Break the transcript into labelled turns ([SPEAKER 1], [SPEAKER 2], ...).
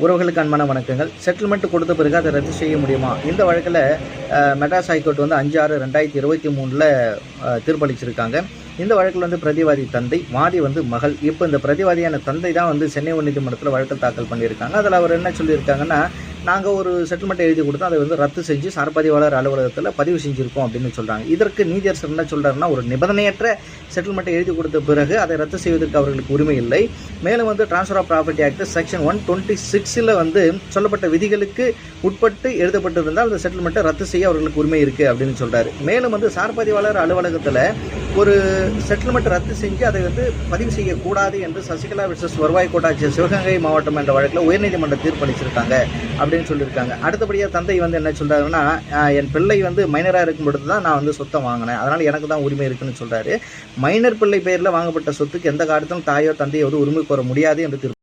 [SPEAKER 1] உறவுகளுக்கு அன்பான வணக்கங்கள். செட்டில்மெண்ட் கொடுத்த பிறகு அதை ரத்து செய்ய முடியுமா? இந்த வழக்கில் மெட்ராஸ் ஹைகோர்ட் வந்து 5/6/2023 தீர்ப்பளிச்சிருக்காங்க. இந்த வழக்கில் வந்து பிரதிவாதி தந்தை, வாதி வந்து மகள். இப்போ இந்த பிரதிவாதியான தந்தை தான் வந்து சென்னை உயர்நீதிமன்றத்தில் வழக்கு தாக்கல் பண்ணியிருக்காங்க. அதில் அவர் என்ன சொல்லியிருக்காங்கன்னா, நாங்கள் ஒரு செட்டில்மெண்ட்டை எழுதி கொடுத்தோம், அதை வந்து ரத்து செஞ்சு சார்பதிவாளர் அலுவலகத்தில் பதிவு செஞ்சுருக்கோம் அப்படின்னு சொல்கிறாங்க. இதற்கு நீதியரசர் என்ன சொல்கிறாருன்னா, ஒரு நிபந்தனையற்ற செட்டில்மெண்ட்டை எழுதி கொடுத்த பிறகு அதை ரத்து செய்வதற்கு அவர்களுக்கு உரிமை இல்லை. மேலும் வந்து transfer of property act section 126 வந்து சொல்லப்பட்ட விதிகளுக்கு உட்பட்டு எழுதப்பட்டிருந்தால் அந்த செட்டில்மெண்ட்டை ரத்து செய்ய அவர்களுக்கு உரிமை இருக்குது அப்படின்னு சொல்கிறாரு. மேலும் வந்து சார்பதிவாளர் அலுவலகத்தில் ஒரு செட்டில்மெண்ட் ரத்து செஞ்சு அதை வந்து பதிவு செய்யக்கூடாது என்று சசிகலா விசஸ் வருவாய் கோட்டாட்சியர் சிவகங்கை மாவட்டம் என்ற வழக்கில் உயர்நீதிமன்றம் தீர்ப்பளிச்சிருக்காங்க அப்படின்னு சொல்லியிருக்காங்க. அடுத்தபடியாக தந்தை வந்து என்ன சொல்கிறாருன்னா, என் பிள்ளை வந்து மைனராக இருக்கும் பொழுது தான் நான் வந்து சொத்தை வாங்கினேன், அதனால் எனக்கு தான் உரிமை இருக்குன்னு சொல்கிறாரு. மைனர் பிள்ளை பெயரில் வாங்கப்பட்ட சொத்துக்கு எந்த காலத்திலும் தாயோ தந்தையோ உரிமை கோர முடியாது என்று